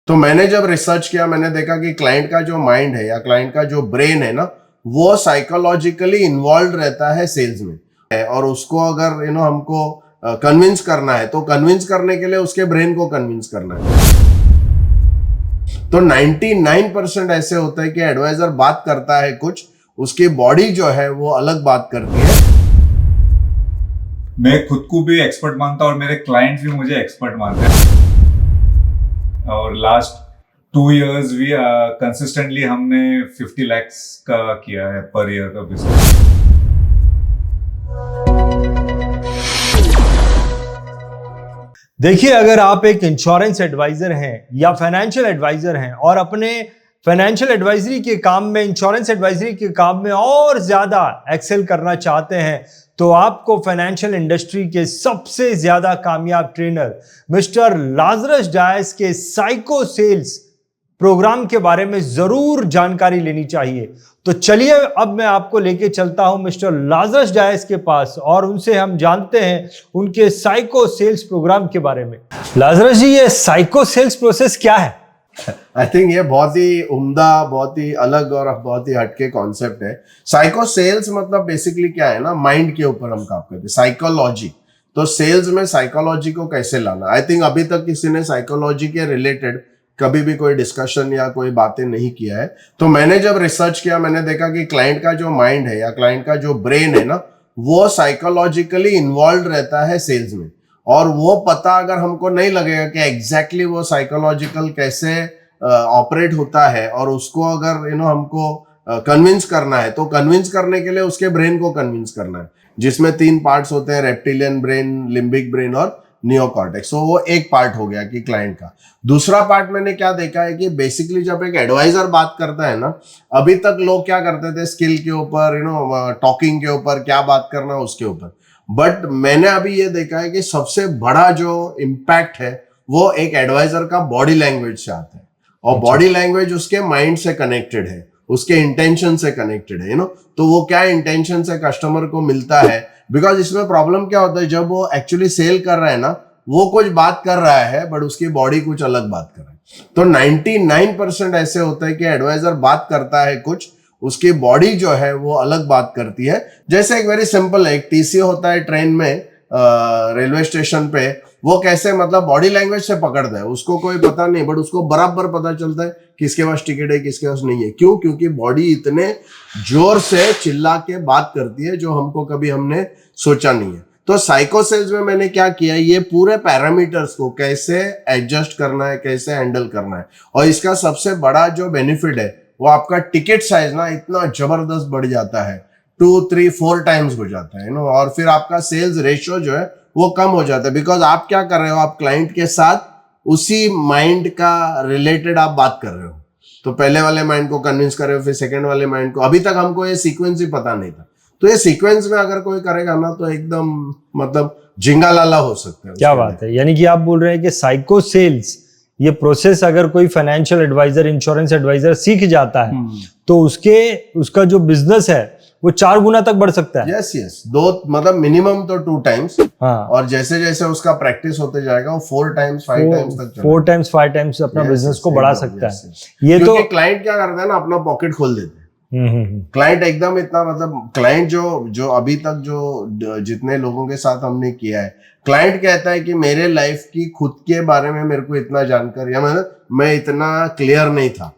तो मैंने जब रिसर्च किया, मैंने देखा कि क्लाइंट का जो माइंड है या क्लाइंट का जो ब्रेन है ना, वो साइकोलॉजिकली इन्वॉल्व रहता है सेल्स में। और उसको अगर हमको कन्विंस करना है, तो कन्विंस करने के लिए उसके ब्रेन को कन्विंस करना है। तो 99% ऐसे होता है कि एडवाइजर बात करता है कुछ, उसकी बॉडी जो है वो अलग बात करती है। मैं खुद को भी एक्सपर्ट मानता हूँ और मेरे क्लाइंट्स भी मुझे एक्सपर्ट मानते हैं। और लास्ट 2 years भी कंसिस्टेंटली हमने 50 lakhs का किया है पर ईयर का बिजनेस। देखिए, अगर आप एक इंश्योरेंस एडवाइजर हैं या फाइनेंशियल एडवाइजर हैं और अपने फाइनेंशियल एडवाइजरी के काम में, इंश्योरेंस एडवाइजरी के काम में और ज्यादा एक्सेल करना चाहते हैं, तो आपको फाइनेंशियल इंडस्ट्री के सबसे ज्यादा कामयाब ट्रेनर मिस्टर लाजरस डायस के साइको सेल्स प्रोग्राम के बारे में जरूर जानकारी लेनी चाहिए। तो चलिए, अब मैं आपको लेके चलता हूं मिस्टर लाजरस डायस के पास और उनसे हम जानते हैं उनके साइको सेल्स प्रोग्राम के बारे में। लाजरस जी, ये साइको सेल्स प्रोसेस क्या है? आई थिंक ये बहुत ही उम्दा, बहुत ही अलग और बहुत ही हटके कॉन्सेप्ट है। साइको सेल्स मतलब बेसिकली क्या है ना, माइंड के ऊपर हम काम करते हैं, साइकोलॉजी। तो सेल्स में साइकोलॉजी को कैसे लाना, आई थिंक अभी तक किसी ने साइकोलॉजी के रिलेटेड कभी भी कोई डिस्कशन या कोई बातें नहीं किया है। तो मैंने जब रिसर्च किया, मैंने देखा कि क्लाइंट का जो माइंड है या क्लाइंट का जो ब्रेन है ना, वो साइकोलॉजिकली इन्वॉल्व रहता है सेल्स में। और वो पता अगर हमको नहीं लगेगा कि एग्जैक्टली वो साइकोलॉजिकल कैसे ऑपरेट होता है, और उसको अगर हमको कन्विंस करना है, तो कन्विंस करने के लिए उसके ब्रेन को कन्विंस करना है, जिसमें 3 पार्ट्स होते हैं, रेप्टिलियन ब्रेन, लिम्बिक ब्रेन और नियोकॉर्टेक्स। तो वो एक पार्ट हो गया कि क्लाइंट का। दूसरा पार्ट मैंने क्या देखा है कि बेसिकली जब एक एडवाइजर बात करता है ना, अभी तक लोग क्या करते थे, स्किल के ऊपर, टॉकिंग के ऊपर, क्या बात करना उसके ऊपर। बट मैंने अभी ये देखा है कि सबसे बड़ा जो इम्पैक्ट है वो एक एडवाइजर का बॉडी लैंग्वेज से आता है। और बॉडी लैंग्वेज उसके माइंड से कनेक्टेड है, उसके इंटेंशन से कनेक्टेड है। तो वो क्या इंटेंशन से कस्टमर को मिलता है। बिकॉज इसमें प्रॉब्लम क्या होता है, जब वो एक्चुअली सेल कर रहा है ना, वो कुछ बात कर रहा है बट उसकी बॉडी कुछ अलग बात कर रहा है। तो 99% ऐसे होता है कि एडवाइजर बात करता है कुछ, उसकी बॉडी जो है वो अलग बात करती है। जैसे एक वेरी सिंपल है, एक टीसी होता है ट्रेन में, रेलवे स्टेशन पे, वो कैसे मतलब बॉडी लैंग्वेज से पकड़ता है, उसको कोई पता नहीं, बट उसको बराबर पता चलता है किसके पास टिकट है, किसके पास नहीं है। क्यों? क्योंकि बॉडी इतने जोर से चिल्ला के बात करती है जो हमने सोचा नहीं है। तो साइको सेल्स में मैंने क्या किया, ये पूरे पैरामीटर्स को कैसे एडजस्ट करना है, कैसे हैंडल करना है। और इसका सबसे बड़ा जो बेनिफिट है, वो आपका टिकट साइज ना इतना जबरदस्त बढ़ जाता है, 2, 3, 4 टाइम्स हो जाता है और फिर आपका सेल्स रेशियो जो है वो कम हो जाता है। बिकॉज आप क्या कर रहे हो, आप क्लाइंट के साथ उसी माइंड का रिलेटेड आप बात कर रहे हो। तो पहले वाले माइंड को कन्विंस कर रहे हो, फिर सेकंड वाले माइंड को। अभी तक हमको ये सीक्वेंस ही पता नहीं था। तो ये सीक्वेंस में अगर कोई करेगा ना, तो एकदम मतलब झिंगालाला हो सकता है। क्या बात है, यानी कि आप बोल रहे हैं कि साइको सेल्स ये प्रोसेस अगर कोई फाइनेंशियल एडवाइजर, इंश्योरेंस एडवाइजर सीख जाता है तो उसका जो बिजनेस है वो 4 गुना तक बढ़ सकता है। यस, 2 मतलब मिनिमम तो 2 टाइम्स। हाँ। और जैसे जैसे उसका प्रैक्टिस होते जाएगा, वो 4 टाइम्स 5 टाइम्स तक 4 टाइम्स 5 टाइम्स अपना बिजनेस को बढ़ा सकता है। ये तो क्लाइंट क्या करता है ना, अपना पॉकेट खोल देते हैं। क्लाइंट एकदम इतना मतलब क्लाइंट जो अभी तक जो जितने लोगों के साथ हमने किया है, क्लाइंट कहता है कि मेरे लाइफ की खुद के बारे में मेरे को इतना जानकारी है, मैं इतना क्लियर नहीं था,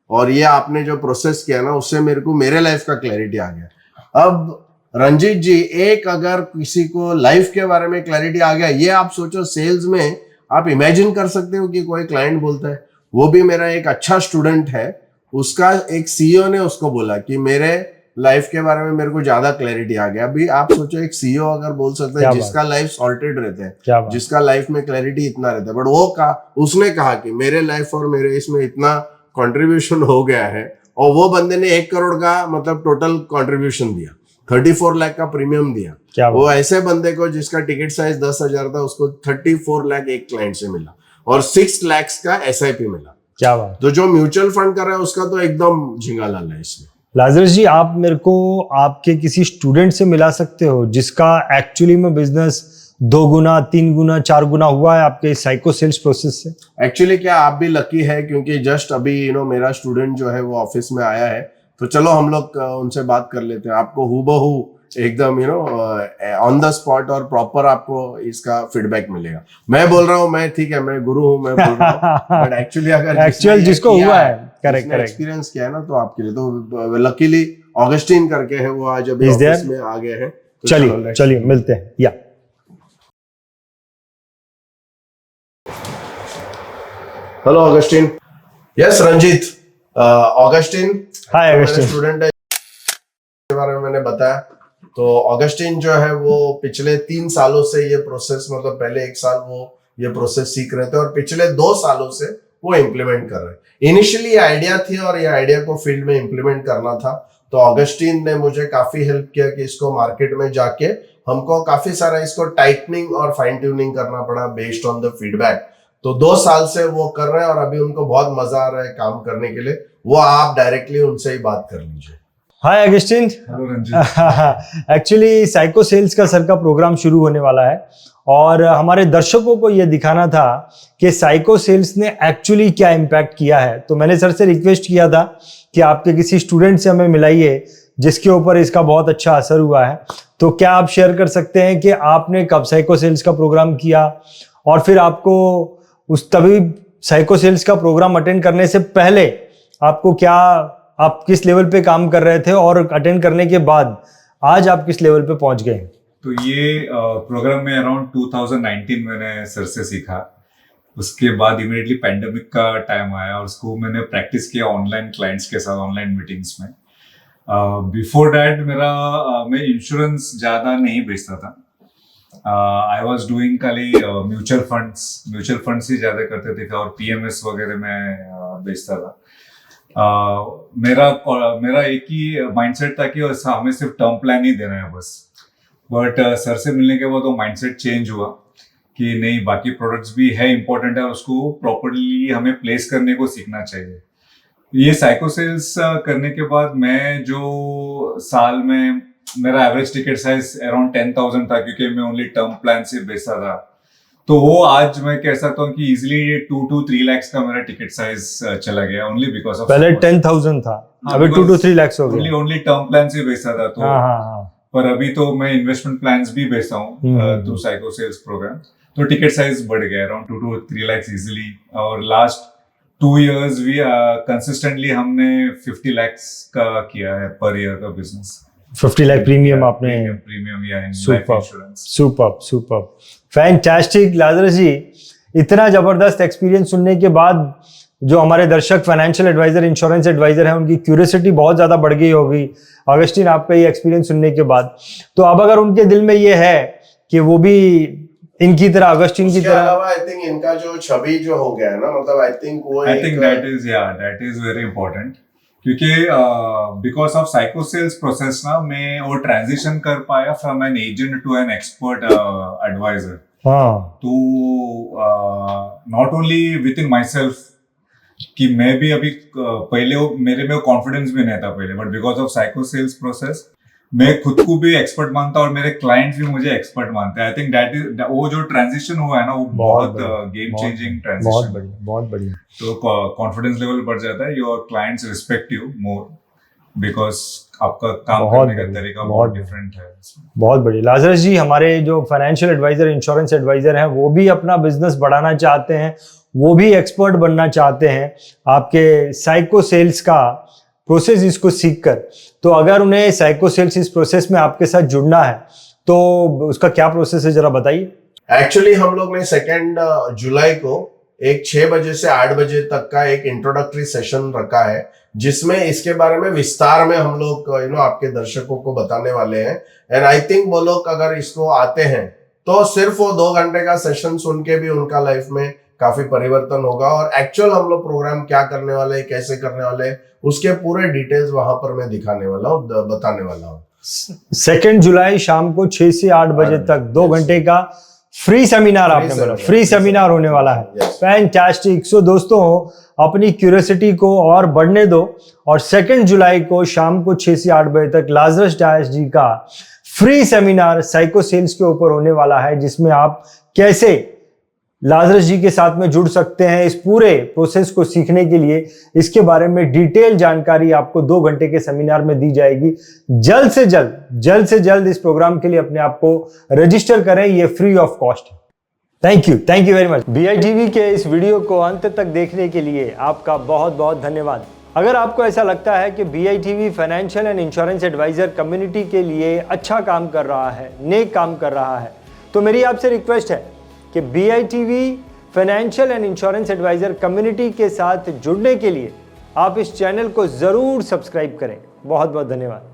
और ये आपने जो प्रोसेस किया ना, उससे मेरे को मेरे लाइफ का क्लैरिटी आ गया। अब रंजीत जी, एक अगर किसी को लाइफ के बारे में क्लैरिटी आ गया, ये आप सोचो सेल्स में आप इमेजिन कर सकते हो कि कोई क्लाइंट बोलता है, वो भी मेरा एक अच्छा स्टूडेंट है, उसका एक सीईओ ने उसको बोला कि मेरे लाइफ के बारे में मेरे को ज्यादा क्लैरिटी आ गया। अभी आप सोचो एक सीईओ अगर बोल सकता है, जिसका लाइफ सॉर्टेड रहता है, जिसका लाइफ में क्लैरिटी इतना रहता है, बट उसने कहा कि मेरे लाइफ और मेरे इसमें इतना कंट्रीब्यूशन हो गया है, और वो बंदे ने 1 करोड़ का मतलब टोटल कंट्रीब्यूशन दिया, 34 लाख का प्रीमियम दिया। वो ऐसे बंदे को जिसका टिकट साइज 10,000 था, उसको 34 लाख एक क्लाइंट से मिला, और 6 लाख का SIP मिला। क्या बात। तो जो म्यूचुअल फंड कर रहा है उसका तो एकदम झिंगालाला है इसमें। लाजरस जी, आप मेरे को आपके किसी स्टूडेंट से मिला सकते हो जिसका एक्चुअली में बिजनेस 2 गुना 3 गुना 4 गुना हुआ है आपके साइको सेल्स प्रोसेस से? एक्चुअली क्या आप भी लकी है, क्योंकि जस्ट अभी मेरा स्टूडेंट जो है वो ऑफिस में आया है, तो चलो हम लोग उनसे बात कर लेते हैं। आपको हूबहू एकदम ऑन द स्पॉट और प्रॉपर आपको इसका फीडबैक मिलेगा। मैं बोल रहा हूँ, मैं ठीक है, मैं गुरु हूँ, मैं बोल रहा हूँ, बट एक्चुअली अगर एक्चुअल जिसको हुआ है, करेक्ट करेक्ट, एक्सपीरियंस किया है ना, तो आपके लिए तो लकीली ऑगस्टिन करके है, वो आज अभी Is there? ऑफिस में आ गए हैं। तो चलिए चलिए मिलते हैं। या hello Augustine. Yes Ranjit, Augustine hi Augustine. Student है, के बारे में मैंने बताया। तो ऑगस्टिन जो है वो पिछले 3 सालों से ये प्रोसेस, मतलब पहले 1 साल वो ये प्रोसेस सीख रहे थे और पिछले 2 सालों से वो इम्प्लीमेंट कर रहे हैं। इनिशियली ये आइडिया थी और ये आइडिया को फील्ड में इम्प्लीमेंट करना था, तो ऑगस्टिन ने मुझे काफी हेल्प किया कि इसको मार्केट में जाके हमको काफी सारा इसको टाइटनिंग और फाइन ट्यूनिंग करना पड़ा बेस्ड ऑन द फीडबैक। तो 2 साल से वो कर रहे हैं और अभी उनको बहुत मजा आ रहा है काम करने के लिए। वो आप डायरेक्टली उनसे ही बात कर लीजिए। Hi Augustine. Hello Ranjit. Actually psycho sales का सर का प्रोग्राम शुरू होने वाला है और हमारे दर्शकों को यह दिखाना था कि साइको सेल्स ने एक्चुअली क्या इम्पैक्ट किया है। तो मैंने सर से रिक्वेस्ट किया था कि आपके किसी स्टूडेंट से हमें मिलाइए जिसके ऊपर इसका बहुत अच्छा असर हुआ है। तो क्या आप शेयर कर सकते हैं कि आपने कब साइको सेल्स का प्रोग्राम किया और फिर आपको तभी साइको सेल्स का प्रोग्राम अटेंड करने से पहले आपको क्या, आप किस लेवल पे काम कर रहे थे और अटेंड करने के बाद आज आप किस लेवल पे पहुंच गए? तो ये प्रोग्राम में अराउंड 2019 मैंने सर से सीखा। उसके बाद इमीडिएटली पैंडेमिक का टाइम आया और उसको मैंने प्रैक्टिस किया ऑनलाइन क्लाइंट्स के साथ, ऑनलाइन मीटिंग्स में। बिफोर डैट मैं इंश्योरेंस ज़्यादा नहीं बेचता था। आई वॉज डूइंग खाली म्यूचुअल फंड्स ही ज़्यादा करते थे और PMS वगैरह में बेचता था। मेरा एक ही माइंडसेट था कि हमें सिर्फ टर्म प्लान ही देना है बस। बट सर से मिलने के बाद वो माइंडसेट चेंज हुआ कि नहीं, बाकी प्रोडक्ट्स भी है इम्पोर्टेंट है और उसको प्रॉपरली हमें प्लेस करने को सीखना चाहिए। ये साइको सेल्स करने के बाद मैं जो साल में मेरा एवरेज टिकट साइज अराउंड 10,000 था, क्योंकि मैं ओनली टर्म प्लान से बेचता था। तो वो आज मैं कह सकता हूँ कि इजिली 2 to 3 लाख का मेरा टिकट साइज चला गया, ओनली बिकॉज ऑफ। पहले 10,000 था, अभी 2 to 3 लाख हो गया। ओनली टर्म प्लान से बेचता था। तो हाँ। पर अभी तो मैं इन्वेस्टमेंट प्लान्स भी बेचता हूँ थ्रू साइको सेल्स प्रोग्राम। तो टिकट साइज बढ़ गया अराउंड 2 to 3 लाख इजिली। और लास्ट 2 years भी कंसिस्टेंटली हमने 50 लाख का किया है पर ईयर का बिजनेस। 50 लाख प्रीमियम आपने? प्रीमियम या सुपर फैंटास्टिक। लाजरस जी, इतना जबरदस्त एक्सपीरियंस सुनने के बाद जो हमारे दर्शक फाइनेंशियल एडवाइजर, इंश्योरेंस एडवाइजर हैं, उनकी क्यूरियोसिटी बहुत ज्यादा बढ़ गई होगी ऑगस्टिन आपका ये एक्सपीरियंस सुनने के बाद। तो अब अगर उनके दिल में ये है कि वो भी इनकी तरह, ऑगस्टिन की तरह, आई थिंक इनका जो छवि जो हो गया है ना, मतलब I think that is very important. क्योंकि because of psycho sales process ना, मैं वो ट्रांजिशन कर पाया from an agent to an expert advisor. तो not only within myself कि मैं भी अभी पहले मेरे में कॉन्फिडेंस भी नहीं था पहले, but because of psycho sales process मैं खुद को भी एक्सपर्ट मानता और मेरे क्लाइंट्स भी मुझे एक्सपर्ट मानते हैं। आई थिंक दैट इज वो जो ट्रांजिशन हुआ है ना, वो बहुत गेम चेंजिंग ट्रांजिशन। बहुत बढ़िया। तो कॉन्फिडेंस लेवल बढ़ जाता है, your clients respect you more because आपका काम करने का तरीका बहुत डिफरेंट है। बहुत बढ़िया। लाजरस जी, हमारे जो फाइनेंशियल एडवाइजर, इंश्योरेंस एडवाइजर हैं, वो भी अपना बिजनेस बढ़ाना चाहते हैं, वो भी एक्सपर्ट बनना चाहते हैं आपके साइको सेल्स का प्रोसेस इसको सीखकर। तो अगर उन्हें साइको सेल्स इस प्रोसेस में आपके साथ जुड़ना है तो उसका क्या प्रोसेस है, जरा बताइए। एक्चुअली हम लोग ने 2 जुलाई को एक 6 बजे से 8 बजे तक का एक इंट्रोडक्टरी सेशन रखा है, जिसमें इसके बारे में विस्तार में हम लोग आपके दर्शकों को बताने वाले हैं। एंड आई थिंक वो लोग अगर इसको आते हैं तो सिर्फ वो 2 घंटे का सेशन सुन के भी उनका लाइफ में काफी परिवर्तन होगा। और एक्चुअल हम लोग प्रोग्राम क्या करने वाले हैं, कैसे करने वाले हैं, उसके पूरे डिटेल्स वहां पर मैं दिखाने वाला हूँ, बताने वाला हूँ। 2 जुलाई शाम को 6 से 8 बजे तक 2 घंटे का फ्री सेमिनार, आपने बोला फ्री सेमिनार होने वाला है। फैंटास्टिक। सो दोस्तों, अपनी क्यूरियोसिटी को और बढ़ने दो और 2 जुलाई को शाम को 6 से 8 बजे तक लाजरस डायस जी का फ्री सेमिनार साइको सेल्स के ऊपर होने वाला है, जिसमें आप कैसे लाजरस जी के साथ में जुड़ सकते हैं। इस पूरे प्रोसेस को सीखने के लिए इसके बारे में डिटेल जानकारी आपको 2 घंटे के सेमिनार में दी जाएगी। जल्द से जल्द इस प्रोग्राम के लिए अपने आप को रजिस्टर करें, ये फ्री ऑफ कॉस्ट है। Thank you very much. BITV के इस वीडियो को अंत तक देखने के लिए आपका बहुत बहुत धन्यवाद। अगर आपको ऐसा लगता है कि BITV financial and insurance advisor community के लिए अच्छा काम कर रहा है, नेक काम कर रहा है, तो मेरी आपसे रिक्वेस्ट है कि BITV financial and insurance advisor community के साथ जुड़ने के लिए आप इस चैनल को ज़रूर सब्सक्राइब करें। बहुत बहुत धन्यवाद।